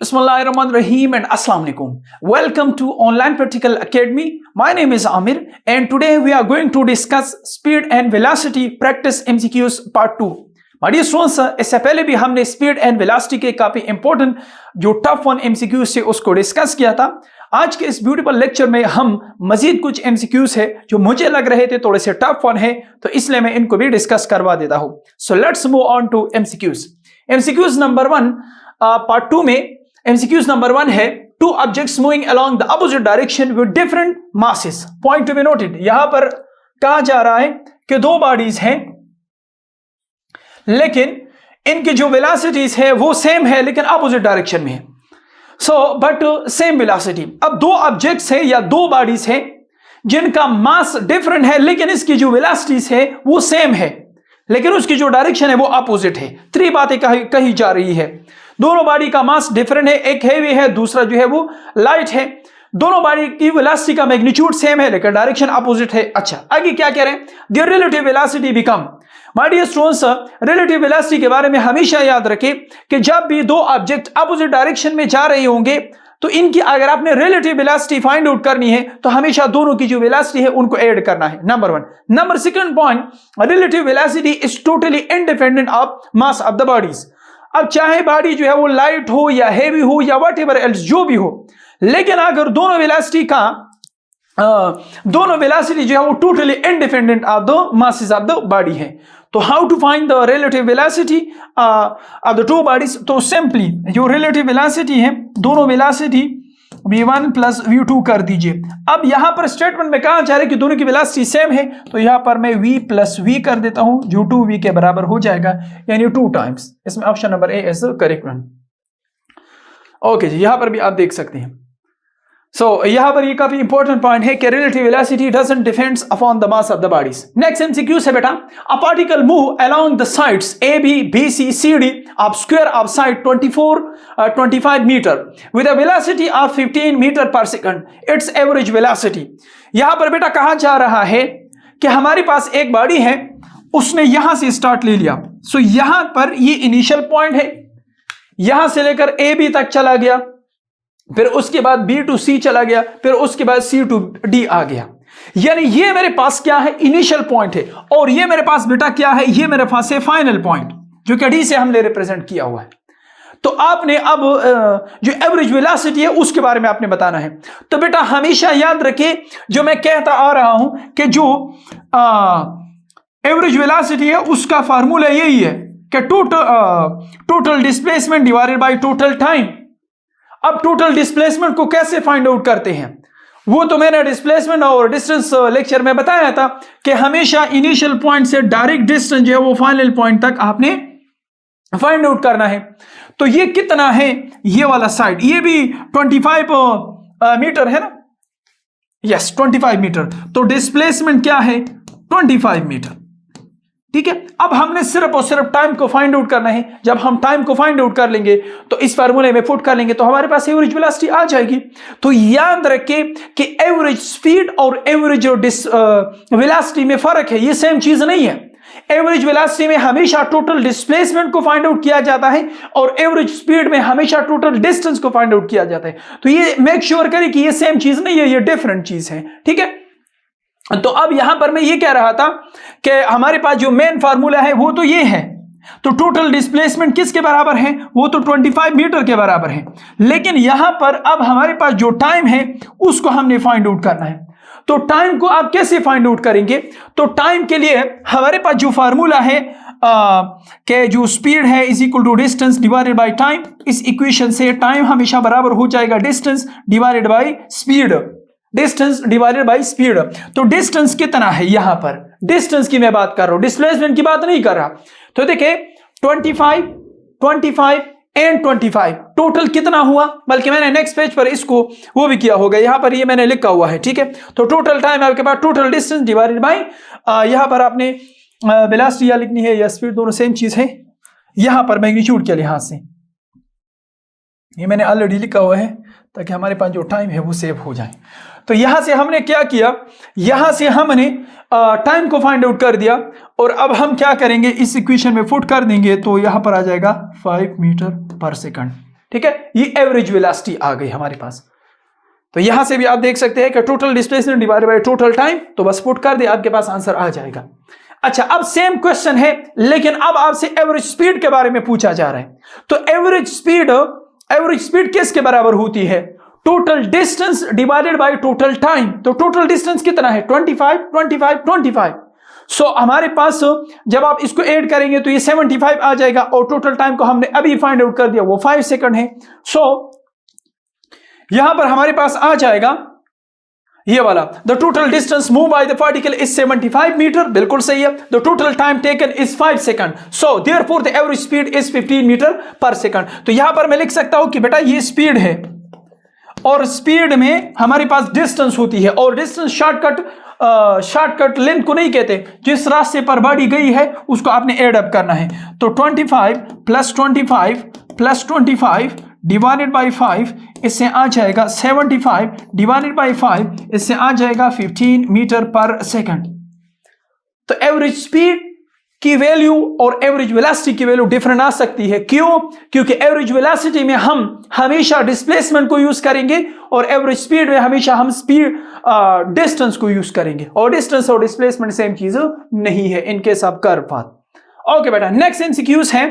Bismillahirrahmanirrahim and Assalamu alaikum. Welcome to Online Practical Academy. My name is Amir and today we are going to discuss Speed and Velocity Practice MCQs Part 2. My dear students, इससे पहले भी हमने Speed and Velocity के काफी important जो tough one MCQs से उसको discuss किया था. आज के इस ब्यूटीफुल लेक्चर में हम मजीद कुछ MCQs है जो मुझे लग रहे थे थोड़े से टफ वन है, तो इसलिए मैं इनको भी डिस्कस करवा देता हूँ. So let's move on to MCQs. MCQs number 1 part 2 में MCQs नंबर 1 है two objects moving along the opposite direction with different masses. Point to be noted. यहां पर कहा जा रहा है कि दो बॉडीज हैं लेकिन इनकी जो वेलोसिटीज है वो सेम है लेकिन अपोजिट डायरेक्शन में है. So but same velocity. अब दो ऑब्जेक्ट्स है या दो बॉडीज है जिनका मास डिफरेंट है लेकिन इसकी जो वेलोसिटीज है वो सेम है लेकिन उसकी जो डायरेक्शन है वो अपोजिट है. तीन बातें कही जा रही है. दोनों बॉडी का मास डिफरेंट है, एक हैवी है दूसरा जो है वो लाइट है. दोनों बॉडी की वेलोसिटी का मैग्नीट्यूड सेम है लेकिन डायरेक्शन अपोजिट है. अच्छा, आगे क्या कह रहे हैं? The relative velocity become. My dear students, relative velocity के बारे में हमेशा याद रखें कि जब भी दो ऑब्जेक्ट अपोजिट डायरेक्शन में जा रहे होंगे तो इनकी अगर आपने रिलेटिव वेलोसिटी फाइंड आउट करनी है तो हमेशा दोनों की जो वेलोसिटी है उनको ऐड करना है. Number 1. Number second point, relative velocity is totally independent of mass of the bodies. अब चाहे बॉडी जो है वो लाइट हो या हेवी हो या व्हाटएवर एल्स जो भी हो, लेकिन अगर दोनों वेलोसिटी जो है वो totally independent of the masses of the body है. तो how to find the relative velocity of the two bodies? तो सिंपली जो रिलेटिव वेलोसिटी है दोनों वेलोसिटी v1 प्लस v2 कर दीजिए. अब यहां पर स्टेटमेंट में कहा जा रहा है कि दोनों की वेलोसिटी सेम है तो यहां पर मैं v प्लस v कर देता हूं जो 2v के बराबर हो जाएगा यानी 2 टाइम्स. इसमें option number A is the correct one. Okay जी, यहां पर भी आप देख सकते हैं. सो यहां पर ये काफी इंपॉर्टेंट पॉइंट है कि relative velocity doesn't depends upon the mass of the bodies. Next MCQ है बेटा, a particle move along the sides A B B C C D of square of side 25 metre with a velocity of 15 metre per second. Its average velocity. यहां पर बेटा कहा जा रहा है कि हमारे पास एक बॉडी है, उसने यहां से स्टार्ट ले लिया. सो यहां पर ये इनिशियल पॉइंट है, यहां से लेकर ए बी तक चला गया, फिर उसके बाद बी टू सी चला गया, फिर उसके बाद सी टू डी आ गया. यानी ये मेरे पास क्या है? इनिशियल पॉइंट है. और ये मेरे पास बेटा क्या है? ये मेरे पास है फाइनल पॉइंट जो कि डी से हमने रिप्रेजेंट किया हुआ है. तो आपने अब जो एवरेज वेलोसिटी है उसके बारे में आपने बताना है. तो बेटा हमेशा याद रखिए जो मैं कहता आ रहा हूं कि जो एवरेज वेलोसिटी है उसका फार्मूला यही है कि total displacement divided by total time. अब टोटल डिस्प्लेसमेंट को कैसे फाइंड आउट करते हैं वो तो मैंने डिस्प्लेसमेंट और डिस्टेंस लेक्चर में बताया था कि हमेशा इनिशियल पॉइंट से डायरेक्ट डिस्टेंस जो है वो फाइनल पॉइंट तक आपने फाइंड आउट करना है. तो ये कितना है? ये वाला साइड ये भी 25 मीटर है ना. Yes, 25 metre. तो डिस्प्लेसमेंट क्या है? 25 मीटर. ठीक है. अब हमने सिर्फ और सिर्फ टाइम को फाइंड आउट करना है. जब हम टाइम को फाइंड आउट कर लेंगे तो इस फार्मूले में पुट कर लेंगे तो हमारे पास एवरेज वेलोसिटी आ जाएगी. तो याद रखें कि एवरेज स्पीड और एवरेज वेलोसिटी में फर्क है, ये सेम चीज नहीं है. एवरेज वेलोसिटी में हमेशा टोटल डिस्प्लेसमेंट को फाइंड आउट किया जाता है और एवरेज स्पीड में हमेशा टोटल डिस्टेंस को फाइंड आउट किया जाता है. तो ये मेक श्योर करें कि ये सेम चीज नहीं है, ये डिफरेंट चीज है. ठीक है. तो अब यहां पर मैं ये कह रहा था कि हमारे पास जो मेन फार्मूला है वो तो ये है. तो टोटल डिस्प्लेसमेंट किसके बराबर है? वो तो 25 मीटर के बराबर है. लेकिन यहां पर अब हमारे पास जो टाइम है उसको हमने फाइंड आउट करना है. तो टाइम को आप कैसे फाइंड आउट करेंगे? तो टाइम के लिए हमारे पास जो फार्मूला है कि जो स्पीड है is equal to distance divided by time. इस इक्वेशन से टाइम हमेशा बराबर हो जाएगा distance divided by speed. Distance divided by speed. तो डिस्टेंस कितना है? यहां पर डिस्टेंस की मैं बात कर रहा हूं, डिस्प्लेसमेंट की बात नहीं कर रहा. तो देखिए 25 एंड 25 टोटल कितना हुआ? बल्कि मैंने नेक्स्ट पेज पर इसको वो भी किया होगा, यहां पर ये मैंने लिखा हुआ है. ठीक है. तो टोटल टाइम आपके पास टोटल डिस्टेंस डिवाइडेड बाय यहां पर आपने वेलोसिटी या लिखनी है या स्पीड, दोनों सेम चीज है. यहां पर मैग्नीट्यूड के लिहाज से ये मैंने ऑलरेडी लिखा हुआ है ताकि हमारे पास जो टाइम है वो सेव हो जाए. तो यहां से हमने क्या किया? यहां से हमने टाइम को फाइंड आउट कर दिया और अब हम क्या करेंगे? इस इक्वेशन में पुट कर देंगे तो यहां पर आ जाएगा 5 मीटर पर सेकंड. ठीक है, ये एवरेज वेलोसिटी आ गई हमारे पास। तो यहां से भी आप देख सकते हैं कि total displacement divided by total time, तो बस पुट कर दे, आपके पास आंसर आ जाएगा। अच्छा, अब सेम क्वेश्चन है, लेकिन अब आपसे एवरेज स्पीड के बारे में पूछा जा रहा है। तो एवरेज स्पीड किसके बराबर होती है? Total distance divided by total time. तो टोटल डिस्टेंस कितना है? 25। सो हमारे पास जब आप इसको ऐड करेंगे तो ये 75 आ जाएगा, और टोटल टाइम को हमने अभी फाइंड आउट कर दिया, वो 5 सेकंड है। सो यहां पर हमारे पास आ जाएगा ये वाला, the total distance move by the particle is 75 metre, बिल्कुल सही है। The total time taken is 5 second, so therefore the average speed is 15 metre per second. तो यहां पर मैं लिख सकता हूं कि बेटा ये स्पीड है, और स्पीड में हमारे पास डिस्टेंस होती है, और डिस्टेंस शॉर्टकट लेंथ को नहीं कहते, जिस रास्ते पर गाड़ी गई है उसको आपने एड अप करना है। तो 25 प्लस 25 डिवाइडेड बाई 5, इससे आ जाएगा 75 डिवाइडेड बाई 5, इससे आ जाएगा 15 मीटर पर सेकंड। तो एवरेज स्पीड की वैल्यू और एवरेज वेलोसिटी की वैल्यू डिफरेंट आ सकती है। क्यों? क्योंकि एवरेज वेलोसिटी में हम हमेशा डिस्प्लेसमेंट को यूज करेंगे, और एवरेज स्पीड में हमेशा हम स्पीड डिस्टेंस को यूज करेंगे, और डिस्टेंस और डिस्प्लेसमेंट सेम चीज नहीं है in case of curve path. Okay बेटा, नेक्स्ट एमसीक्यूज है,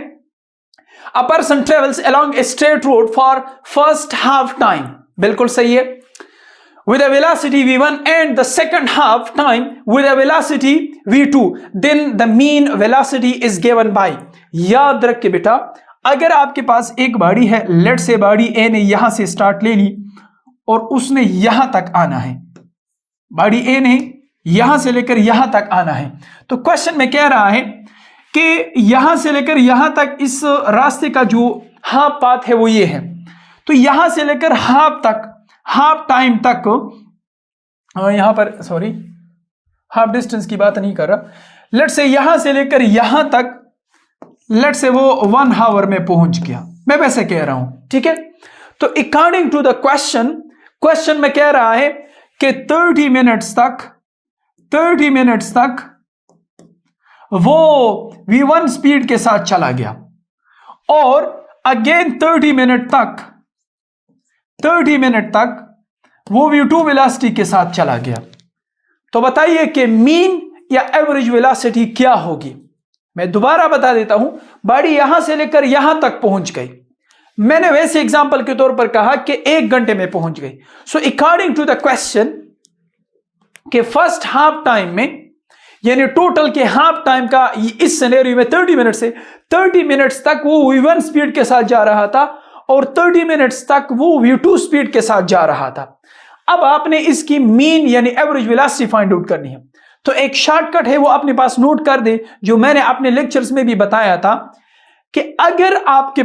a person travels along a straight road for first half time, बिल्कुल सही है, with a velocity v1 and the second half time with a velocity v2, then the mean velocity is given by। याद रख के बेटा, अगर आपके पास एक गाड़ी है, लेट से गाड़ी ए ने यहां से स्टार्ट ले ली और उसने यहां तक आना है, गाड़ी ए ने यहां से लेकर यहां तक आना है। तो क्वेश्चन में कह रहा है कि यहां से लेकर यहां तक इस रास्ते का जो हाफ पाथ है वो ये है। तो यहां से लेकर हाफ टाइम तक, यहां पर सॉरी हाफ डिस्टेंस की बात नहीं कर रहा, लेट से यहां से लेकर यहां तक, लेट से वो 1 आवर में पहुंच गया, मैं वैसे कह रहा हूं, ठीक है। तो अकॉर्डिंग टू द क्वेश्चन में कह रहा है कि 30 मिनट्स तक वो v1 स्पीड के साथ चला गया, और अगेन 30 मिनट तक वो v2 वेलोसिटी के साथ चला गया। तो बताइए कि मीन या एवरेज वेलोसिटी क्या होगी? मैं दोबारा बता देता हूं, गाड़ी यहां से लेकर यहां तक पहुंच गई, मैंने वैसे एग्जांपल के तौर पर कहा कि 1 घंटे में पहुंच गई। So according to the question के फर्स्ट हाफ टाइम में, यानी टोटल के हाफ टाइम का इस सिनेरियो में 30 मिनट से 30 मिनट्स तक वो v1 स्पीड के साथ जा रहा था, और 30 मिनट्स तक वो v2 स्पीड के साथ जा रहा था। अब आपने इसकी मीन यानी एवरेज वेलोसिटी फाइंड आउट करनी है। तो एक शॉर्टकट है, वो अपने पास नोट कर दे, जो मैंने अपने लेक्चर्स में भी बताया था कि अगर आपके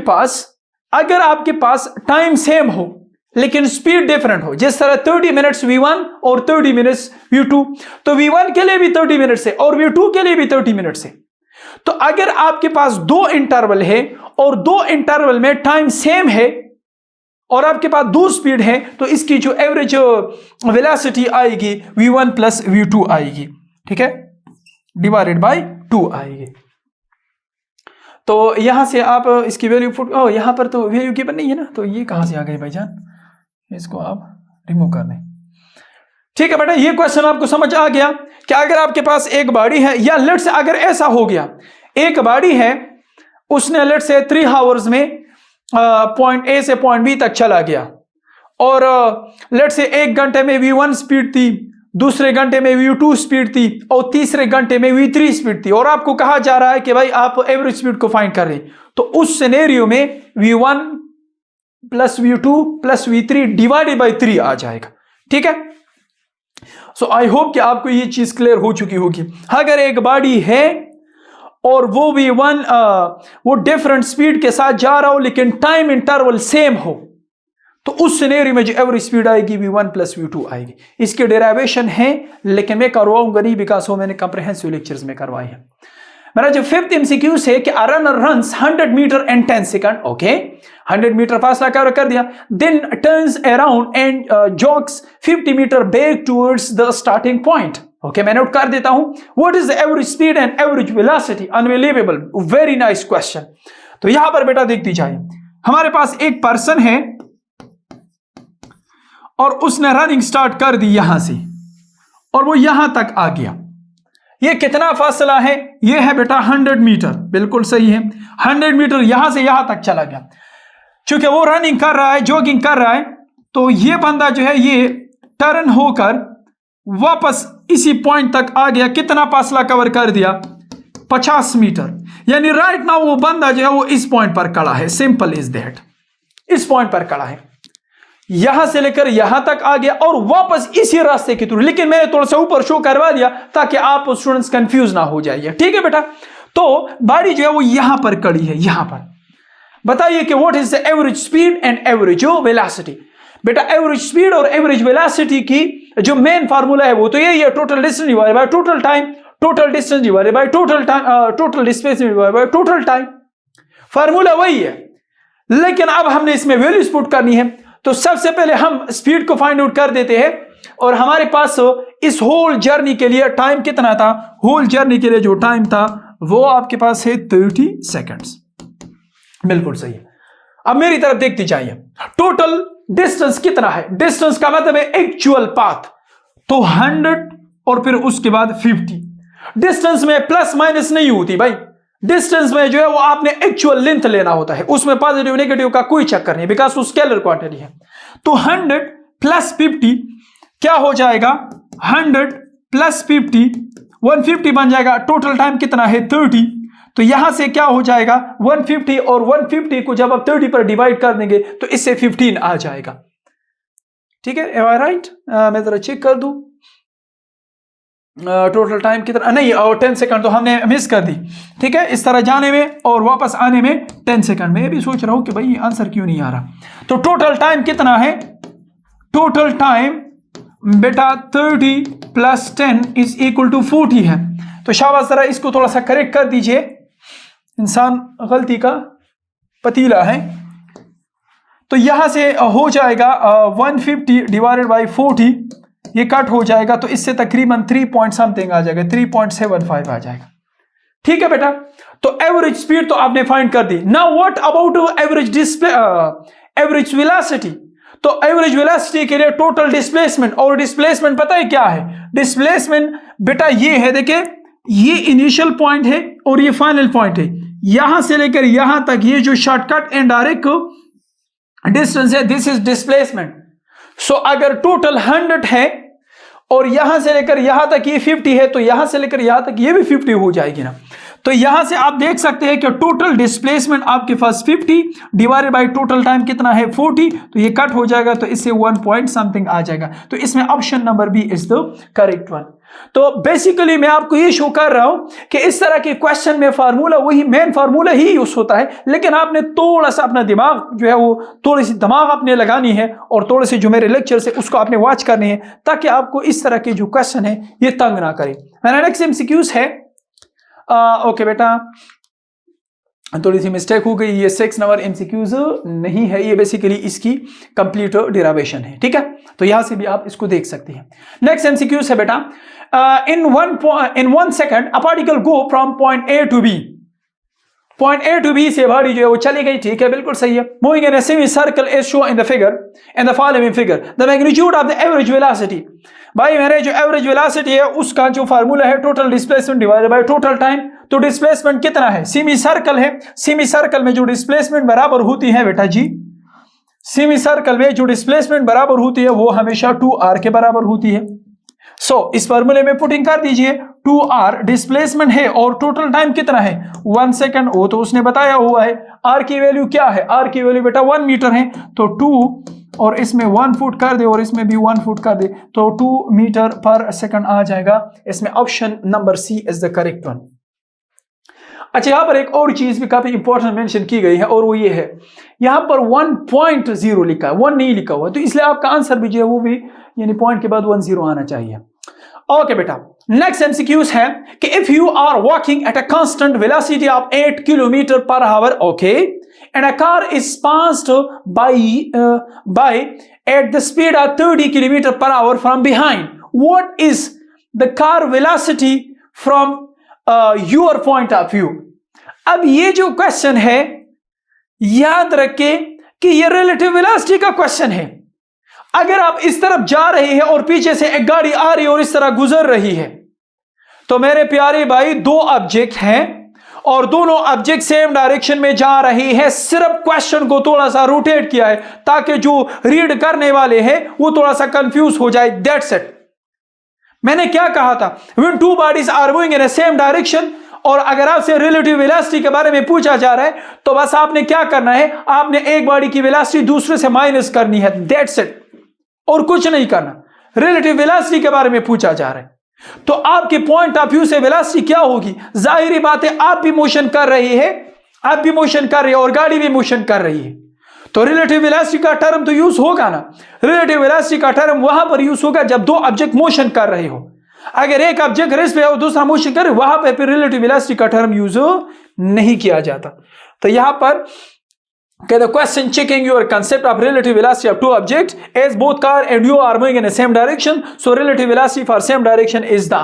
पास टाइम सेम हो लेकिन स्पीड डिफरेंट हो, जिस तरह 30 मिनट्स v1 और 30 मिनट्स v2, तो v1 के लिए भी 30 मिनट्स है और v2 के लिए भी 30 मिनट्स है। तो अगर आपके पास 2 इंटरवल है और 2 इंटरवल में टाइम सेम है और आपके पास 2 स्पीड है, तो इसकी जो एवरेज वेलोसिटी आएगी v1 प्लस v2 आएगी, ठीक है, डिवाइडेड बाय 2 आएगी। तो यहां से आप इसकी वैल्यू यहां पर तो वैल्यू गिवन नहीं है ना, तो ये कहां से आ गई भाईजान, इसको आप रिमूव कर दें, ठीक है बेटा। ये क्वेश्चन आपको समझ आ गया कि अगर आपके पास एक गाड़ी है, या लेट से अगर ऐसा हो गया, एक गाड़ी है, उसने लेट से 3 आवर्स में पॉइंट ए से पॉइंट बी तक चला गया, और लेट से 1 घंटे में v1 स्पीड थी, दूसरे घंटे में v2 स्पीड थी, और तीसरे घंटे में v3 स्पीड थी, और आपको कहा जा रहा है कि भाई आप एवरेज स्पीड को फाइंड कर रहे हैं। तो उस सिनेरियो में v1 plus v2 plus v3 divided by 3 आ जाएगा, ठीक है। सो आई होप कि आपको ये चीज क्लियर हो चुकी होगी। अगर एक गाड़ी है और वो v1 वो डिफरेंट स्पीड के साथ जा रहा हो लेकिन टाइम इंटरवल सेम हो, तो उस सिनेरियो में जो एवरेज स्पीड आएगी v1 प्लस v2 आएगी। इसके डेरिवेशन है, लेकिन मैं करवाऊंगा नहीं, बिकॉज वो मैंने कॉम्प्रिहेंसिव लेक्चर्स में करवाए हैं। मेरा जो 5th MCQ है कि a runner runs 100 metre in 10 second, okay, 100 metre फासला कवर कर दिया, then turns around and jogs 50 metre back towards the starting point, okay, मैं नोट कर देता हूं, what is the average speed and average velocity, unbelievable, very nice question. तो यहां पर बेटा देखती जाइए, हमारे पास एक पर्सन है और उसने रनिंग स्टार्ट कर दी यहां से और वो यहां तक आ गया। ये कितना फासला है? ये है बेटा 100 मीटर, बिल्कुल सही है। 100 मीटर यहां से यहां तक चला गया। चूंकि वो रनिंग कर रहा है, जॉगिंग कर रहा है, तो ये बंदा जो है ये टर्न होकर वापस इसी पॉइंट तक आ गया। कितना फासला कवर कर दिया? 50 मीटर। यानी राइट नाउ वो बंदा जो है वो इस पॉइंट पर खड़ा है। सिंपल इज दैट, इस पॉइंट पर खड़ा है, यहां से लेकर यहां तक आ गया और वापस इसी रास्ते के थ्रू। लेकिन मैंने थोड़ा सा ऊपर शो करवा दिया ताकि आप स्टूडेंट्स कंफ्यूज ना हो जाइए, ठीक है बेटा। तो गाड़ी जो है वो यहां पर खड़ी है, यहां पर। बताइए कि what is the average speed and average velocity. बेटा एवरेज स्पीड और एवरेज वेलोसिटी की जो मेन फार्मूला है वो तो यही है, total distance divided by total time, total distance divided by total time, total displacement divided by total time. Formula वही है, लेकिन अब हमने इसमें वैल्यूज पुट करनी है। तो सबसे पहले हम स्पीड को फाइंड आउट कर देते हैं और हमारे पास इस होल जर्नी के लिए टाइम कितना था? होल जर्नी के लिए जो टाइम था वो आपके पास है 30 सेकेंड्स। बिल्कुल सही है। अब मेरी तरफ देखते जाइए, टोटल डिस्टेंस कितना है? डिस्टेंस का मतलब है एक्चुअल पाथ, तो 100 और फिर उसके बाद 50। डिस्टेंस में प्लस माइनस नहीं होती भाई, डिस्टेंस में जो है वो आपने एक्चुअल लेंथ लेना होता है, उसमें पॉजिटिव नेगेटिव का कोई चक्कर नहीं, बिकॉज वो स्केलर क्वांटिटी है। तो 100 प्लस 50 क्या हो जाएगा? 100 प्लस 50 150 बन जाएगा। टोटल टाइम कितना है? 30। तो यहां से क्या हो जाएगा? 150 और 150 को जब आप 30 पर डिवाइड कर देंगे तो इससे 15 आ जाएगा। ठीक है, एम आई राइट? मैं जरा चेक कर दूं टोटल टाइम कितना। नहीं, और 10 सेकंड तो हमने मिस कर दी। ठीक है, इस तरह जाने में और वापस आने में 10 सेकंड। मैं भी सोच रहा हूं कि भाई आंसर क्यों नहीं आ रहा। तो टोटल टाइम कितना है? टोटल टाइम बेटा 30 प्लस 10 इज इक्वल टू 40 है। तो शाबाश, जरा इसको थोड़ा सा करेक्ट कर दीजिए, इंसान गलती का पतीला है। तो यहां से हो जाएगा 150 डिवाइडेड बाई 40, ये कट हो जाएगा तो इससे तकरीबन 3 पॉइंट समथिंग आ जाएगा, 3.75 आ जाएगा। ठीक है बेटा, तो एवरेज स्पीड तो आपने फाइंड कर दी। Now what about average average velocity? तो एवरेज वेलोसिटी के लिए टोटल डिस्प्लेसमेंट, और डिस्प्लेसमेंट पता है क्या है? डिस्प्लेसमेंट बेटा ये है, देखिए ये इनिशियल पॉइंट है और ये फाइनल पॉइंट है। यहां से लेकर यहां तक ये जो शॉर्टकट एंड डायरेक्ट डिस्टेंस है, दिस इज डिस्प्लेसमेंट। सो अगर टोटल 100 है और यहां से लेकर यहां तक ये 50 है, तो यहां से लेकर यहां तक ये भी 50 हो जाएगी ना। तो यहां से आप देख सकते हैं कि टोटल डिस्प्लेसमेंट आपके पास 50 डिवाइडेड बाय टोटल टाइम कितना है? 40। तो ये कट हो जाएगा तो इससे 1 पॉइंट समथिंग आ जाएगा। तो इसमें option number B is the correct one. तो बेसिकली मैं आपको ये शो कर रहा हूं कि इस तरह के क्वेश्चन में फार्मूला वही मेन फार्मूला ही यूज होता है, लेकिन आपने थोड़ा सा अपना दिमाग जो है वो थोड़ी सी दिमाग आपने लगानी है और थोड़े से जो मेरे लेक्चर्स है उसको आपने वॉच करनी है ताकि आपको इस तरह के जो क्वेश्चन है ये तंग ना करे। मेरा नेक्स्ट एमसीक्यूज है ओके बेटा, थोड़ी सी मिस्टेक हो गई, ये 6 नंबर एमसीक्यूज नहीं है, ये बेसिकली इसकी कंप्लीट डेरिवेशन है। ठीक है, तो यहां से भी आप इसको देख सकते हैं। नेक्स्ट एमसीक्यूज है बेटा, in 1 second a particle go from point A to B. Point A to B से भारी जो है वो चली गई। ठीक है, बिल्कुल सही है। Moving in a semi circle as show in the figure, in the following figure, the magnitude of the average velocity. भाई मेरे जो एवरेज वेलोसिटी है उसका जो फार्मूला है total displacement divided by total time. तो डिस्प्लेसमेंट कितना है? सेमी सर्कल है, सेमी सर्कल में जो डिस्प्लेसमेंट बराबर होती है बेटा जी, सेमी सर्कल में जो डिस्प्लेसमेंट बराबर होती है वो हमेशा 2r के बराबर होती है। सो इस फार्मूले में पुटिंग कर दीजिए, 2r डिस्प्लेसमेंट है और टोटल टाइम कितना है? 1 सेकंड। वो तो उसने बताया हुआ है। r की वैल्यू क्या है? r की वैल्यू बेटा 1 मीटर है, तो 2 और इसमें 1 फुट कर दे और इसमें भी 1 फुट कर दे तो 2 मीटर पर सेकंड आ जाएगा। इसमें option number C is the correct one. अच्छा, यहां पर एक और चीज भी काफी इंपॉर्टेंट मेंशन की गई है और वो ये है, यहां पर 1.0 लिखा है, 1 नहीं लिखा हुआ, तो इसलिए आपका आंसर भी जो है वो भी यानी पॉइंट के बाद 10 आना चाहिए। ओके बेटा, नेक्स्ट एमसीक्यूज है कि if you are walking at a constant velocity of 8 kilometre per hour, okay, and a car is passed by at the speed of 30 km per hour from behind, what is the car velocity from your point of view? अब ये जो question है याद रखें कि ये relative velocity का question है। अगर आप इस तरफ जा रहे हैं और पीछे से एक गाड़ी आ रही है और इस तरह गुजर रही है, तो मेरे प्यारे भाई दो ऑब्जेक्ट हैं और दोनों ऑब्जेक्ट सेम डायरेक्शन में जा रहे हैं। सिर्फ क्वेश्चन को थोड़ा सा रोटेट किया है ताकि जो रीड करने वाले हैं वो थोड़ा सा कंफ्यूज हो जाए, दैट्स इट। मैंने क्या कहा था, when two bodies are moving in same direction, और अगर आपसे रिलेटिव वेलोसिटी के बारे में पूछा जा रहा है तो बस आपने क्या करना है, आपने एक बॉडी की वेलोसिटी दूसरे से माइनस करनी है, दैट्स इट, और कुछ नहीं करना। रिलेटिव वेलोसिटी के बारे में पूछा जा रहा है तो आपके पॉइंट ऑफ व्यू से वेलोसिटी क्या होगी, जाहिर बात है आप भी मोशन कर रहे हैं, आप भी मोशन कर रहे हैं और गाड़ी भी मोशन कर रही है, तो रिलेटिव वेलोसिटी का टर्म तो यूज होगा ना। रिलेटिव वेलोसिटी का टर्म वहां पर यूज होगा जब दो ऑब्जेक्ट मोशन कर रहे हो। अगर एक ऑब्जेक्ट रेस्ट पे है और दूसरा मोशन करे, वहां पे फिर रिलेटिव वेलोसिटी का टर्म यूज नहीं किया जाता। तो यहां पर the question checking your concept of relative velocity of two objects, as both car and you are moving in the same direction, so relative velocity for same direction is the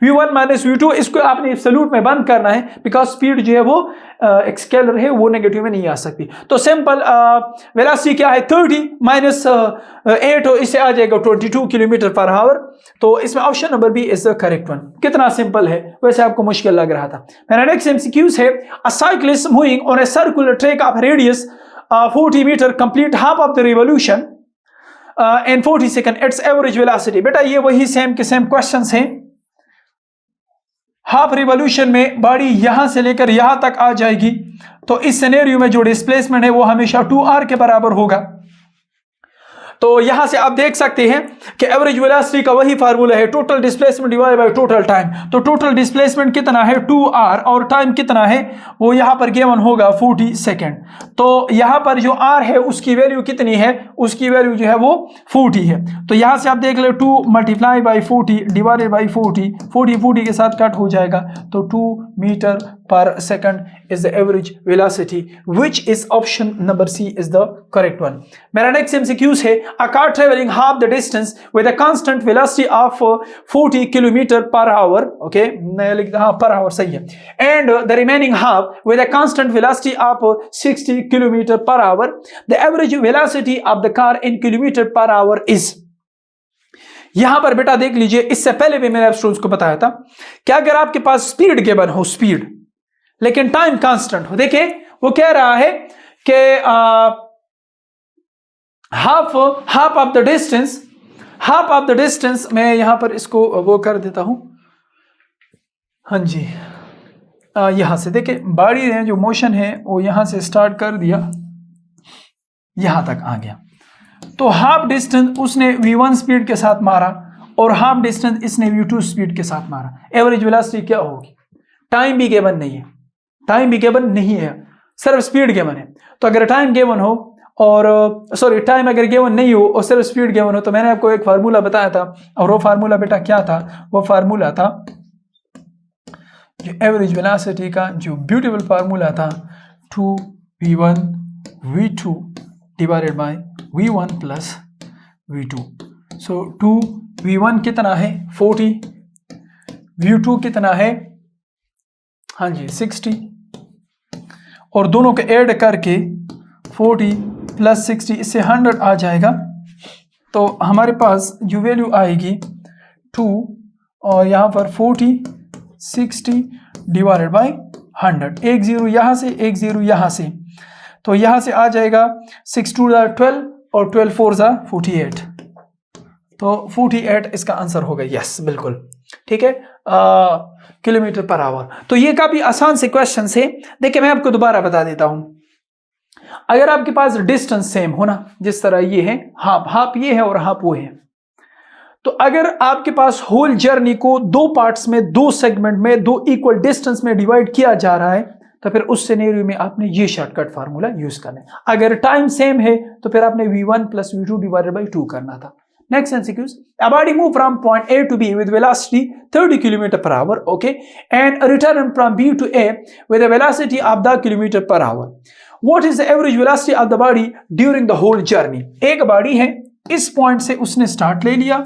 v1 minus v2। इसको आपने absolute में बंद करना है because speed जो है वो एक स्केलर है, वो नेगेटिव में नहीं आ सकती। तो सिंपल वेलोसिटी क्या है, 30 माइनस 8, इससे आ जाएगा 22 किलोमीटर पर आवर। तो इसमें option number B is the correct one. कितना सिंपल है, वैसे आपको मुश्किल लग रहा था। मेरा नेक्स्ट एमसीक्यूज है, a cyclist moving on a circular track of radius 40 metre complete half of the revolution in 40 second its average velocity. बेटा ये वही सेम के सेम क्वेश्चंस हैं। हाफ रिवॉल्यूशन में बॉडी यहां से लेकर यहां तक आ जाएगी, तो इस सिनेरियो में जो डिस्प्लेसमेंट है वो हमेशा 2r के बराबर होगा। तो यहां से आप देख सकते हैं कि एवरेज वेलोसिटी का वही फार्मूला है, total displacement divide by total time. तो टोटल डिस्प्लेसमेंट कितना है 2r, और टाइम कितना है वो यहां पर गिवन होगा 40 सेकेंड। तो यहां पर जो r है उसकी वैल्यू कितनी है, उसकी वैल्यू जो है वो 40 है। तो यहां से आप देख ले 2 मल्टीप्लाई बाई 40 डिवाइडेड बाई 40, 40 के साथ कट हो जाएगा, तो 2 metre per second is the average velocity, which is option number C is the correct one। मेरा next MCQs है, a car traveling half the distance with a constant velocity of 40 km per hour, okay, मैं लिखता हाँ per hour सही है, and the remaining half with a constant velocity of 60 km per hour, the average velocity of the car in kilometer per hour is। यहां पर बेटा देख लीजिए, इससे पहले भी मैंने आप स्टूडेंट्स को बताया था कि अगर आपके पास स्पीड गिवन हो, स्पीड लेकिन टाइम कांस्टेंट हो, देखिए वो कह रहा है कि हाफ ऑफ द डिस्टेंस, मैं यहां पर इसको वो कर देता हूं, हाँ जी, यहां से देखिए बॉडी ने जो मोशन है वो यहां से स्टार्ट कर दिया, यहां तक आ गया, तो हाफ डिस्टेंस उसने v1 स्पीड के साथ मारा और हाफ डिस्टेंस इसने v2 स्पीड के साथ मारा। एवरेज वेलोसिटी क्या होगी, टाइम भी गिवन नहीं है, टाइम भी गिवन नहीं है, सिर्फ स्पीड गिवन है। तो अगर टाइम गिवन हो और सॉरी टाइम अगर गिवन नहीं हो और सिर्फ स्पीड गिवन हो, तो मैंने आपको एक फार्मूला बताया था, और वो फार्मूला बेटा क्या था, वो फार्मूला था जो एवरेज वेलोसिटी का जो ब्यूटीफुल फार्मूला था 2v1 v2 divided by v1 plus v2। So 2v1 कितना है 40, v2 कितना है, हाँ जी 60, और दोनों को ऐड करके 40 प्लस 60 इससे 100 आ जाएगा। तो हमारे पास जो वैल्यू आएगी 2 और यहाँ पर 40 60 डिवाइडेड बाई 100, एक जीरो यहाँ से एक जीरो यहाँ से, तो यहाँ से आ जाएगा 6 2 12 और 12 4 48, तो 48 इसका आंसर होगा, यस बिल्कुल ठीक है, किलोमीटर पर आवर। तो ये काफी आसान से क्वेश्चन है। देखिए मैं आपको दोबारा बता देता हूं, अगर आपके पास डिस्टेंस सेम हो ना, जिस तरह ये है हाफ ये है और हाफ वो है, तो अगर आपके पास होल जर्नी को दो पार्ट्स में, दो सेगमेंट में, दो इक्वल डिस्टेंस में डिवाइड किया जा रहा है, तो फिर उस सिनेरियो में आपने ये शॉर्टकट फार्मूला यूज करना है। अगर टाइम सेम है तो फिर आपने v1 plus v2 divided by 2 करना था। Next MCQs, a body move from point A to B with velocity 30 km per hour, okay, and return from B to A with a velocity of the km per hour. What is the average velocity of the body during the whole journey? एक body है, इस point से उसने start ले लिया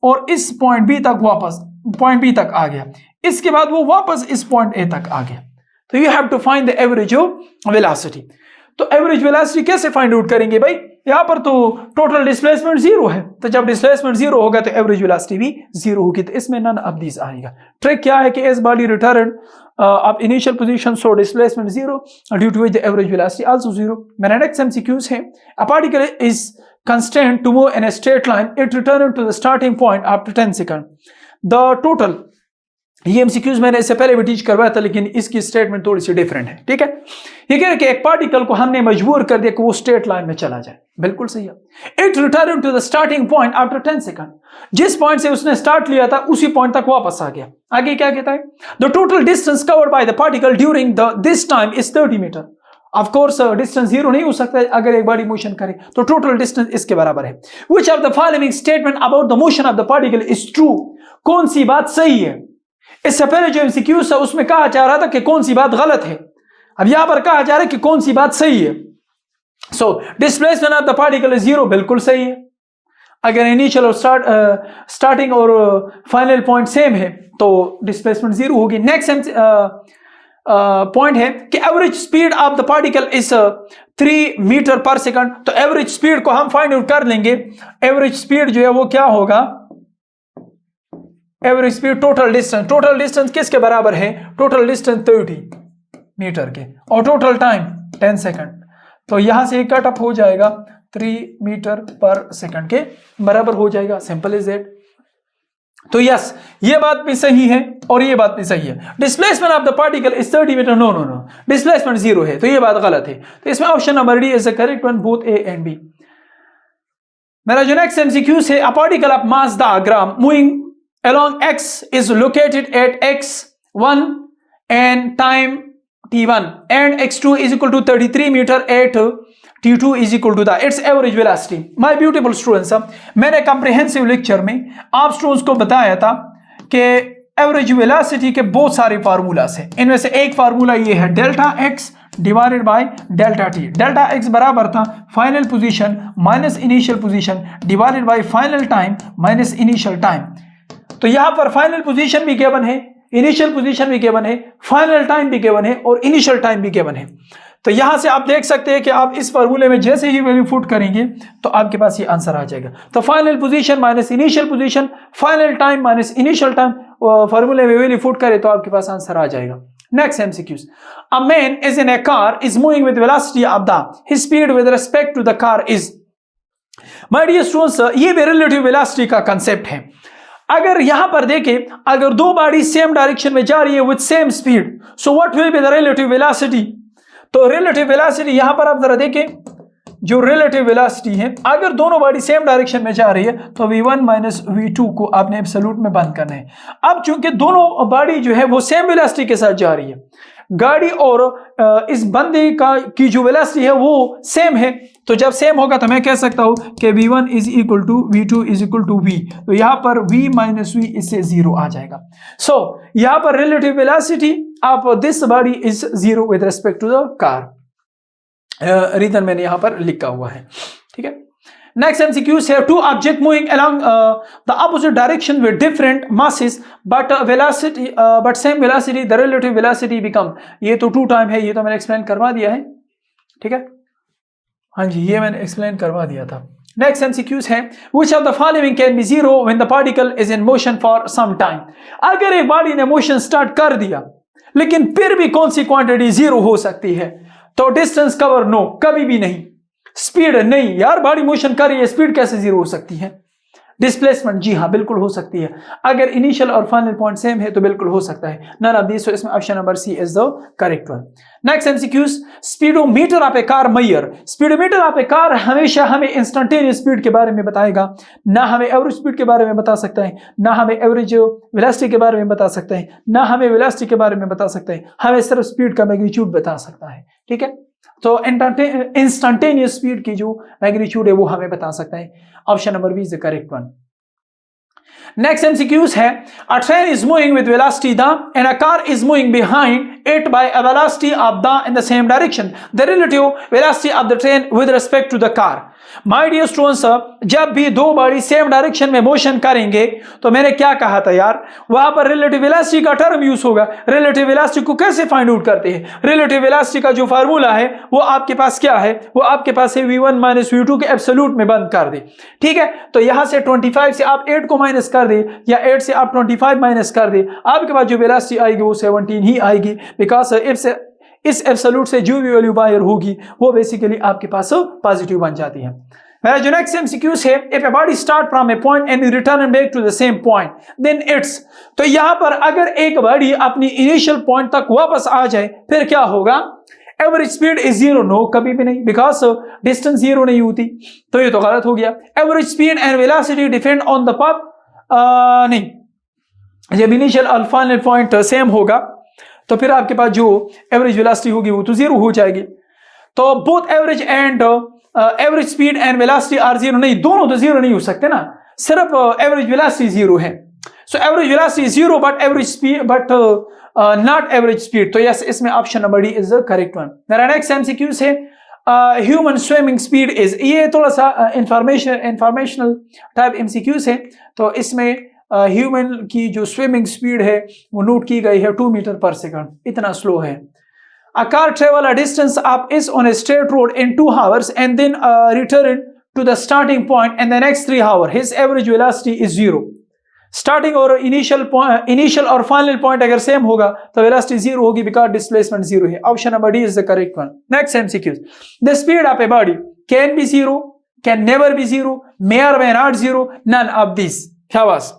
और इस point B तक वापस पॉइंट B तक आ गया, इसके बाद वो वापस इस पॉइंट A तक आ गया, तो you have to find the average of velocity। तो एवरेज वेलोसिटी कैसे फाइंड आउट करेंगे भाई? यहां पर तो टोटल डिस्प्लेसमेंट जीरो है, तो जब डिस्प्लेसमेंट जीरो होगा तो एवरेज वेलोसिटी भी जीरो होगी, तो इसमें नन ऑफ दीस आएगा। ट्रिक क्या है कि एज बॉडी रिटर्न अब initial position so displacement zero due to which the average velocity also zero. मेरा नेक्स्ट एमसीक्यूज है, a particle is constant to move in a straight line, it return to the starting point after 10 second. The total, ये MCQs मैंने इससे पहले भी teach करवाया था, लेकिन इसकी स्टेटमेंट थोड़ी सी डिफरेंट है, ठीक है। ये कह रहे कि एक पार्टिकल को हमने मजबूर कर दिया कि वो स्ट्रेट लाइन में चला जाए, बिल्कुल सही है। It return to the starting point after 10 second, जिस पॉइंट से उसने स्टार्ट लिया था उसी पॉइंट तक वापस आ गया। आगे क्या कहता है? The total distance covered by the particle during this time is 30 metre. Of course distance zero नहीं हो सकता अगर एक बॉडी मोशन करे, तो टोटल डिस्टेंस इसके बराबर है। Which of the following statement about the motion of the particle is true? कौन सी बात सही है? इससे पहले जो एमसीक्यूज था उसमें कहा जा रहा था कि कौन सी बात गलत है, अब यहां पर कहा जा रहा है कि कौन सी बात सही है। So displacement of the particle is zero, बिल्कुल सही है। अगर इनिशियल और स्टार्टिंग और फाइनल पॉइंट सेम है तो डिस्प्लेसमेंट जीरो होगी। नेक्स्ट पॉइंट है कि average speed of the particle is 3 metre per second, तो एवरेज स्पीड को हम फाइंड आउट कर लेंगे। एवरेज स्पीड जो है वो क्या होगा? एवरेज स्पीड टोटल डिस्टेंस किसके बराबर है? टोटल डिस्टेंस 30 मीटर के, और टोटल टाइम 10 सेकंड, तो यहां से कट अप हो जाएगा 3 मीटर पर सेकंड के बराबर हो जाएगा। Simple is that. तो यस, ये बात भी सही है और ये बात भी सही है। Displacement of the particle is 30 metre, no no no, displacement zero है, तो ये बात गलत है। तो इसमें option number D is the correct one, both A and B. मेरा जो नेक्स्ट एमसीक्यूज है, a particle of mass the gram moving along x is located at x1 and time t1 and x2 is equal to 33 meter at t2 is equal to the its average velocity। my beautiful students, मैंने comprehensive lecture में आप students को बताया था कि average velocity के बहुत सारे फार्मूलास हैं। इनमें से एक फार्मूला ये है delta x divided by delta T. Delta x बराबर था final position minus initial position divided by final time minus initial time. तो यहां पर फाइनल पोजीशन भी गिवन है, इनिशियल पोजीशन भी गिवन है, फाइनल टाइम भी गिवन है और इनिशियल टाइम भी गिवन है। तो यहां से आप देख सकते हैं कि आप इस फार्मूले में जैसे ही वैल्यू पुट करेंगे तो आपके पास ये आंसर आ जाएगा। तो final position minus initial position, final time minus initial time, फार्मूले में वैल्यू पुट करें तो आपके पास आंसर आ जाएगा। Next MCQs, a man is in a car is moving with velocity of the his speed with respect to the car is. My dear students, ये भी relative velocity का कांसेप्ट है। अगर यहां पर देखें, अगर दो बॉडी सेम डायरेक्शन में जा रही है with same speed, so what will be the relative velocity? तो रिलेटिव वेलोसिटी यहां पर आप जरा देखें, जो रिलेटिव वेलोसिटी है, अगर दोनों बॉडी सेम डायरेक्शन में जा रही है तो v1 माइनस v2 को आपने एब्सोल्यूट में बंद करना है। अब चूंकि दोनों बॉडी जो है वो सेम वेलोसिटी के साथ जा रही है, गाड़ी और इस बंदे की जो वेलोसिटी है वो सेम है, तो जब सेम होगा तो मैं कह सकता हूं कि v1 is equal to v2 is equal to v। तो यहां पर v माइनस v इससे जीरो आ जाएगा। सो यहां पर relative velocity of this body is zero with respect to the car. Reason मैंने यहां पर लिखा हुआ है, ठीक है। नेक्स्ट एमसीक्यूज है, two object moving along the opposite direction with different masses but velocity but same velocity, the relative velocity become. ये तो टू टाइम है, ये तो मैंने एक्सप्लेन करवा दिया है, ठीक है। हाँ जी, ये मैंने एक्सप्लेन करवा दिया था। नेक्स्ट एमसीक्यूज है, which of the following can be zero when the particle is in motion for some time. अगर एक बॉडी ने मोशन स्टार्ट कर दिया लेकिन फिर भी कौन सी क्वांटिटी जीरो हो सकती है? तो डिस्टेंस कवर नो, कभी भी नहीं। स्पीड नहीं, यार बॉडी मोशन कर रही है, स्पीड कैसे जीरो हो सकती है? डिस्प्लेसमेंट, जी हाँ बिल्कुल हो सकती है। अगर इनिशियल और फाइनल पॉइंट सेम है तो बिल्कुल हो सकता है। नन ऑफ दिस, इसमें option number C is the correct one. Next MCQs, speedometer of a car measure. Speedometer of a car हमेशा हमें इंस्टेंटेनियस स्पीड के बारे में बताएगा, ना हमें एवरेज स्पीड के बारे में बता सकता है, ना हमें एवरेज वेलोसिटी के बारे में बता सकता है, ना हमें वेलोसिटी के बारे में बता सकता है, हमें सिर्फ स्पीड का मैग्नीट्यूड बता सकता है, ठीक है। तो इंस्टेंटेनियस स्पीड की जो मैग्नीट्यूड है वो हमें बता सकता है। Option number B is the correct one. Next MCQs है, a train is moving with velocity the and a car is moving behind it by a velocity of the in the same direction, the relative velocity of the train with respect to the car. My dear students, जब भी दो body same direction में motion करेंगे तो मैंने क्या कहा था यार, वहां पर रिलेटिव वेलोसिटी का टर्म यूज होगा। रिलेटिव वेलोसिटी को कैसे फाइंड आउट करते हैं? रिलेटिव वेलोसिटी का जो फार्मूला है वो आपके पास क्या है? वो आपके पास है v1 माइनस v2 के एब्सोल्यूट में बंद कर दे। ठीक है, तो यहां से 25 से आप 8 को माइनस कर दे या 8 से आप 25 माइनस कर दे, आपके पास जो वेलोसिटी आएगी वो 17 ही आएगी। बिकॉज इस एब्सोल्यूट से जो भी वैल्यू बाहर होगी वो बेसिकली आपके पास पॉजिटिव बन जाती है। मेरा जो नेक्स्ट एमसीक्यूज है, if a body start from a point and return back to the same point then its, तो यहां पर अगर एक बॉडी अपनी इनिशियल पॉइंट तक वापस आ जाए फिर क्या होगा? Average speed is zero, no कभी भी नहीं, बिकॉज डिस्टेंस जीरो नहीं होती, तो ये तो गलत हो गया। Average speed and velocity depend on the path, नहीं, जब इनिशियल और फाइनल पॉइंट सेम होगा तो फिर आपके पास जो एवरेज वेलोसिटी होगी वो तो जीरो हो जाएगी। तो both average and average speed and velocity are zero, नहीं, दोनों तो जीरो नहीं हो सकते ना, सिर्फ एवरेज वेलोसिटी जीरो है। So average velocity zero but average speed but not average speed, तो यस, इसमें option number D is the correct one. मेरा नेक्स्ट एमसीक्यू है, ह्यूमन स्विमिंग स्पीड इज, ये थोड़ा सा इंफॉर्मेशनल टाइप एमसीक्यूज है, तो इसमें ह्यूमन की जो स्विमिंग स्पीड है वो नोट की गई है 2 मीटर पर सेकंड, इतना स्लो है। A car travel a distance up is on a straight road in 2 hours and then return to the starting point in the next 3 hours. His average velocity is 0. Starting और initial और final point अगर same होगा तो velocity 0 होगी because displacement 0 है। Option number D is the correct one. Next MCQ. The speed of a body can be 0, can never be 0, may or may not 0, none of these. क्या बात?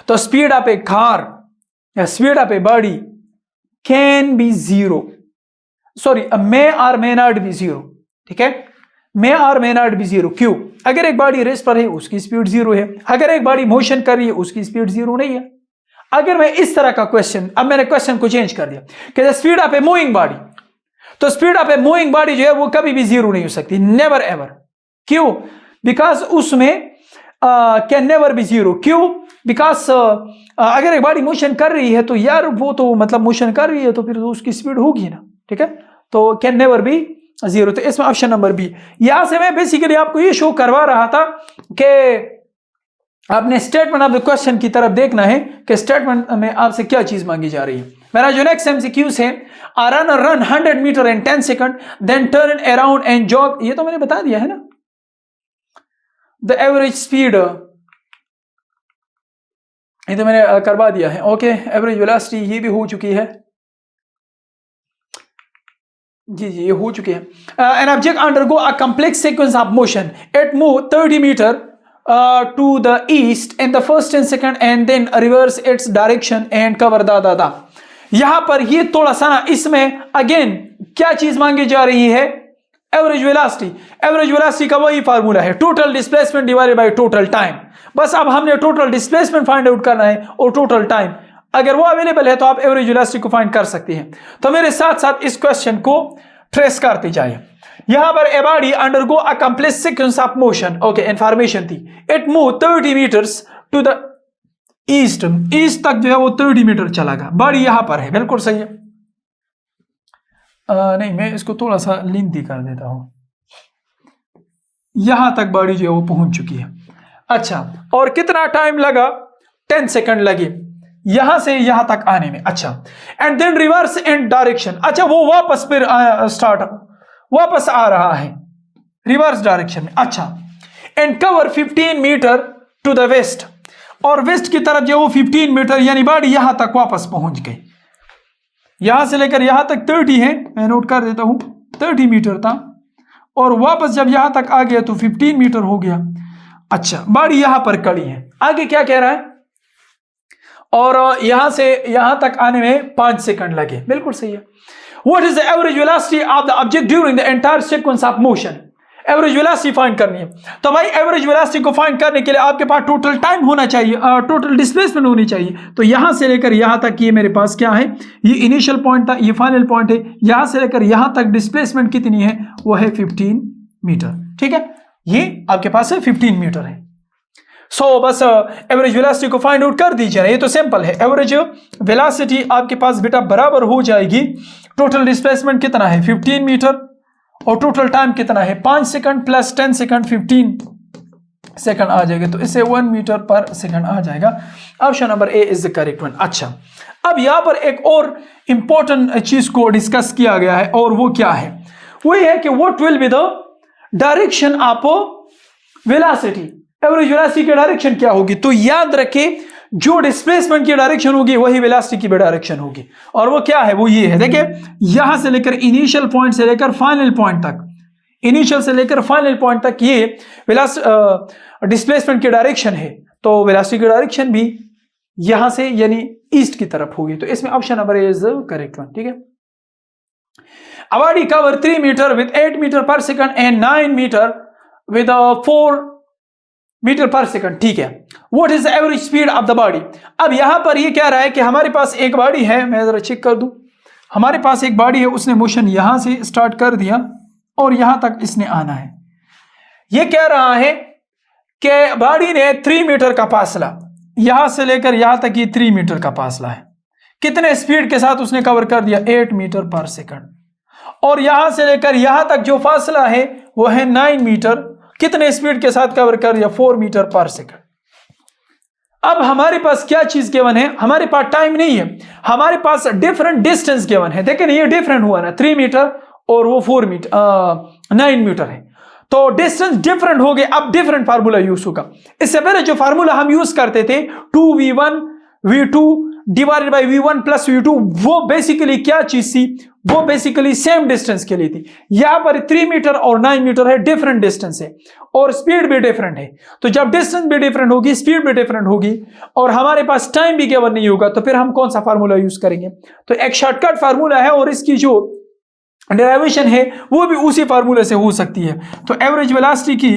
तो speed of a car या speed of a body can be zero, sorry, may और may not be zero. ठीक है, मे और may not be zero. क्यों? अगर एक बॉडी रेस पर है उसकी स्पीड जीरो है, अगर एक बॉडी मोशन कर रही है उसकी स्पीड जीरो नहीं है। अगर मैं इस तरह का क्वेश्चन, अब मैंने क्वेश्चन को चेंज कर दिया कि the speed of a moving body, तो speed of a moving body जो है वो कभी भी जीरो नहीं हो सकती, नेवर एवर। क्यों? बिकॉज उसमें कैन नेवर बी जीरो। क्यों? बिकॉज अगर एक बॉडी मोशन कर रही है तो यार वो तो मतलब मोशन कर रही है तो फिर तो उसकी स्पीड होगी ना। ठीक है, तो कैन नेवर बी जीरो, तो इसमें ऑप्शन नंबर बी। यहां से मैं बेसिकली आपको ये शो करवा रहा था कि आपने स्टेटमेंट ऑफ द क्वेश्चन की तरफ देखना है कि स्टेटमेंट में आपसे क्या चीज मांगी जा रही है। मेरा जो नेक्स्ट एमसीक्यूज है, a run 100 metre in 10 second then turn around and jog, ये तो मैंने बता दिया है ना। द एवरेज स्पीड, ये तो मैंने करवा दिया है। ओके, एवरेज वेलोसिटी ये भी हो चुकी है, जी ये हो चुकी है। An object undergo a complex sequence of motion, it move 30 metre to the east in the first 10 second and then reverse its direction and cover the यहां पर ये थोड़ा सा ना, इसमें अगेन क्या चीज मांगी जा रही है? Average velocity. एवरेज वेलोसिटी का वही फार्मूला है, total displacement divided by total time. बस अब हमने टोटल डिस्प्लेसमेंट फाइंड आउट करना है और टोटल टाइम, अगर वो अवेलेबल है तो आप एवरेज वेलोसिटी को फाइंड कर सकते हैं। तो मेरे साथ साथ इस क्वेश्चन को ट्रेस करते जाइए। यहां पर a body undergo a complex sequence of motion, okay, information थी, it move 30 metres to the east, east तक जो है वो 30 मीटर चला गया। बॉडी यहां पर है, बिल्कुल सही है। नहीं, मैं इसको थोड़ा सा लेंथी कर देता हूं। यहां तक बॉडी जो है वो पहुंच चुकी है। अच्छा, और कितना टाइम लगा? 10 सेकंड लगे यहां से यहां तक आने में। अच्छा, and then reverse in direction, अच्छा वो वापस फिर वापस आ रहा है रिवर्स डायरेक्शन में। अच्छा, and cover 15 metre to the west, और वेस्ट की तरफ जो वो 15 मीटर, यानी बॉडी यहां तक वापस पहुंच गई। यहां से लेकर यहां तक 30 है, मैं नोट कर देता हूं, 30 मीटर था, और वापस जब यहां तक आ गया तो 15 मीटर हो गया। अच्छा, बॉडी यहां पर खड़ी है, आगे क्या कह रहा है? और यहां से यहां तक आने में 5 सेकंड लगे, बिल्कुल सही है। What is the average velocity of the object during the entire sequence of motion? Average velocity find करनी है, तो भाई एवरेज वेलोसिटी को फाइंड करने के लिए आपके पास टोटल टाइम होना चाहिए, टोटल डिस्प्लेसमेंट होनी चाहिए। तो यहां से लेकर यहां तक ये मेरे पास क्या है? ये इनिशियल पॉइंट था, ये फाइनल पॉइंट है। यहां से लेकर यहां तक डिस्प्लेसमेंट कितनी है? वो है 15 मीटर। ठीक है, ये आपके पास है 15 मीटर है। सो बस एवरेज वेलोसिटी को फाइंड आउट कर दीजिए ना, ये तो सिंपल है। एवरेज वेलोसिटी आपके पास बेटा बराबर हो जाएगी, टोटल डिस्प्लेसमेंट कितना है? 15 मीटर, और टोटल टाइम कितना है 5 सेकंड प्लस 10 सेकंड 15 सेकंड आ जाएगा, तो इससे 1 मीटर पर सेकंड आ जाएगा। Option number A is the correct one. अच्छा, अब यहां पर एक और इंपॉर्टेंट चीज को डिस्कस किया गया है, और वो क्या है, वही है कि what will be the direction of velocity, average velocity की डायरेक्शन क्या होगी। तो याद रखें, जो डिस्प्लेसमेंट की डायरेक्शन होगी वही वेलोसिटी की भी डायरेक्शन होगी, और वो क्या है, वो ये है। देखिए, यहां से लेकर इनिशियल पॉइंट से लेकर फाइनल पॉइंट तक, इनिशियल से लेकर फाइनल पॉइंट तक ये डिस्प्लेसमेंट की डायरेक्शन है, तो वेलोसिटी की डायरेक्शन भी यहां से यानी ईस्ट की तरफ होगी। तो इसमें option number A is the correct one. ठीक है, a body cover 3 meter with 8 meter per second and 9 meter with 4 metre per second. ठीक है, what is the average speed of the body. अब यहां पर ये कह रहा है कि हमारे पास एक बॉडी है, मैं जरा चेक कर दूं, हमारे पास एक बॉडी है, उसने मोशन यहां से स्टार्ट कर दिया और यहां तक इसने आना है। ये कह रहा है कि बॉडी ने 3 मीटर का फासला, यहां से लेकर यहां तक ये 3 मीटर का फासला है, कितने स्पीड के साथ उसने कवर कर दिया 8 मीटर पर सेकंड, और यहां से लेकर यहां तक जो फासला है वो है 9 मीटर, कितने स्पीड के साथ कवर कर दिया 4 मीटर पर सेकंड। अब हमारे पास क्या चीज गिवन है, हमारे पास टाइम नहीं है, हमारे पास डिफरेंट डिस्टेंस गिवन है। देखिए ये डिफरेंट हुआ ना, 3 मीटर और वो 4 मीटर 9 मीटर है, तो डिस्टेंस डिफरेंट हो गए। अब डिफरेंट फार्मूला यूज होगा। इससे पहले जो फार्मूला हम यूज करते थे 2v1 v2 divided by v1 plus v2, वो बेसिकली क्या चीज थी, वो बेसिकली सेम डिस्टेंस के लिए थी। यहां पर 3 मीटर और 9 मीटर है, डिफरेंट डिस्टेंस है और स्पीड भी डिफरेंट है। तो जब डिस्टेंस भी डिफरेंट होगी, स्पीड भी डिफरेंट होगी और हमारे पास टाइम भी गिवन नहीं होगा, तो फिर हम कौन सा फार्मूला यूज करेंगे। तो एक शॉर्टकट फार्मूला है और इसकी जो डेरिवेशन है वो भी उसी फार्मूले से हो सकती है। तो एवरेज वेलोसिटी की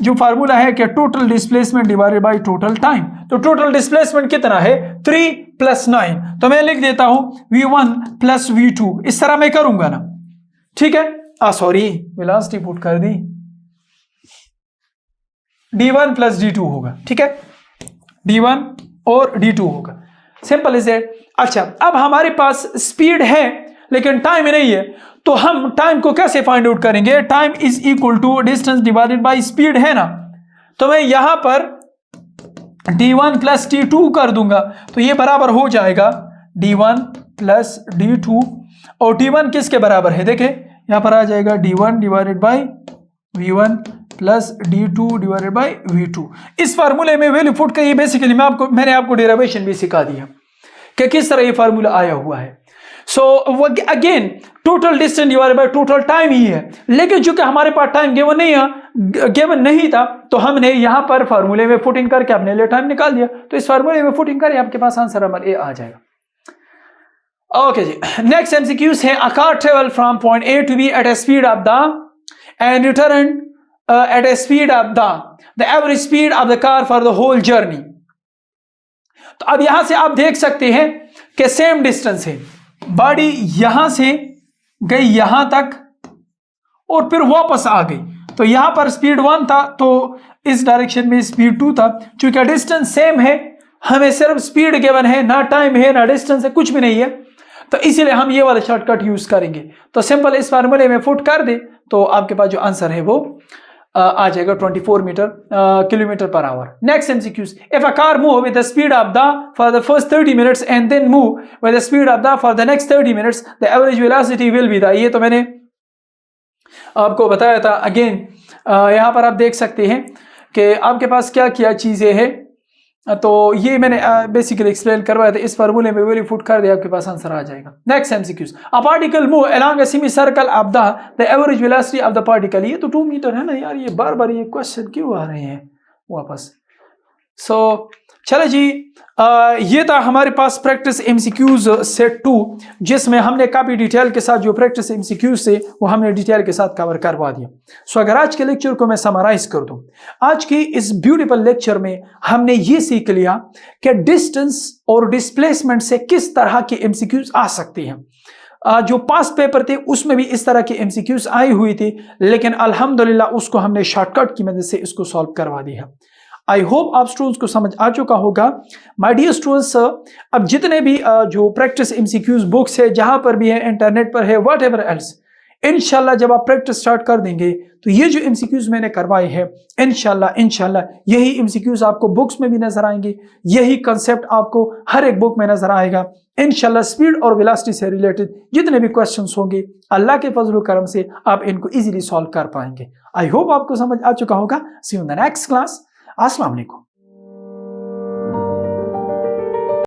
जो फार्मूला है कि total displacement divided by total time. तो टोटल डिस्प्लेसमेंट कितना है 3 + 9, तो मैं लिख देता हूं v1 + v2, इस तरह मैं करूंगा ना। ठीक है, सॉरी वेलोसिटी पुट कर दी, d1 + d2 होगा। ठीक है, d1 और d2 होगा, सिंपल इज इट। अच्छा, अब हमारे पास स्पीड है लेकिन टाइम नहीं है, तो हम टाइम को कैसे फाइंड आउट करेंगे। Time is equal to distance divided by speed है ना, तो मैं यहां पर d1 + d2 कर दूंगा, तो ये बराबर हो जाएगा d1 + d2, और d1 किसके बराबर है, देखें यहां पर आ जाएगा d1 divided by v1 + d2 divided by v2। इस फार्मूले में वैल्यू पुट करिए। बेसिकली मैंने आपको डेरिवेशन भी सिखा दिया कि किस तरह ये फार्मूला आया हुआ है। So again total distance divided by total time ही है, लेकिन चूंकि हमारे पास टाइम गिवन नहीं था, तो हमने यहां पर फार्मूले में पुटिंग करके अपने लिए टाइम निकाल दिया। तो इस फार्मूले में पुटिंग करें, आपके पास आंसर नंबर ए आ जाएगा। ओके जी, नेक्स्ट एमसीक्यूज है, a car travel from point A to B at a speed of the and return at a speed of the average speed of the car for the whole journey. तो अब यहां से आप देख सकते हैं कि सेम डिस्टेंस है, बॉडी यहां से गई यहां तक और फिर वापस आ गई, तो यहां पर स्पीड 1 था, तो इस डायरेक्शन में स्पीड 2 था। चूंकि डिस्टेंस सेम है, हमें सिर्फ स्पीड गिवन है, ना टाइम है ना डिस्टेंस है, कुछ भी नहीं है, तो इसीलिए हम ये वाला शॉर्टकट यूज करेंगे। तो सिंपल इस फार्मूले में पुट कर दे, तो आपके पास जो आंसर है वो आ जाएगा 24 kilometre per hour. Next MCQs, if a car move with the speed of the for the first 30 minutes and then move with the speed of the for the next 30 minutes, the average velocity will be the, ये तो मैंने आपको बताया था। Again यहां पर आप देख सकते हैं कि आपके पास क्या क्या चीजें हैं, तो ये मैंने बेसिकली एक्सप्लेन करवाया था। इस फार्मूले में वैल्यू पुट कर दिया, आपके पास आंसर आ जाएगा। Next MCQs, a particle move along a semi circle of the average velocity of the particle. ये तो 2 मीटर है ना यार, ये बार बार ये क्वेश्चन क्यों आ रहे हैं वापस। सो चलो जी, ये था हमारे पास प्रैक्टिस एमसीक्यूज सेट 2, जिसमें हमने काफी डिटेल के साथ जो प्रैक्टिस एमसीक्यूज से वो हमने डिटेल के साथ कवर करवा दिया। सो अगर आज के लेक्चर को मैं समराइज कर दूं, आज की इस ब्यूटीफुल लेक्चर में हमने ये सीख लिया कि डिस्टेंस और डिस्प्लेसमेंट से किस तरह के एमसीक्यूज आ सकते हैं। जो पास्ट पेपर थे उसमें भी इस तरह के एमसीक्यूज आई हुई थी, लेकिन अल्हम्दुलिल्लाह उसको हमने शॉर्टकट की मदद से इसको सॉल्व करवा दिया। आई होप आप स्टूडेंट्स को समझ आ चुका होगा। माय डियर स्टूडेंट्स, अब जितने भी जो प्रैक्टिस एमसीक्यूज बुक्स है, जहां पर भी है, इंटरनेट पर है, व्हाटएवर एल्स, इंशाल्लाह जब आप प्रैक्टिस स्टार्ट कर देंगे तो ये जो एमसीक्यूज मैंने करवाए हैं इंशाल्लाह यही एमसीक्यूज आपको बुक्स में भी नजर आएंगे, यही कंसेप्ट आपको हर एक बुक में नजर आएगा। इंशाल्लाह स्पीड और वेलोसिटी से रिलेटेड जितने भी क्वेश्चंस होंगे अल्लाह के फजल व करम से आप इनको इजीली सॉल्व कर पाएंगे। आई होप आपको समझ आ चुका होगा। See you in the next class. अस्सलाम वालेकुम।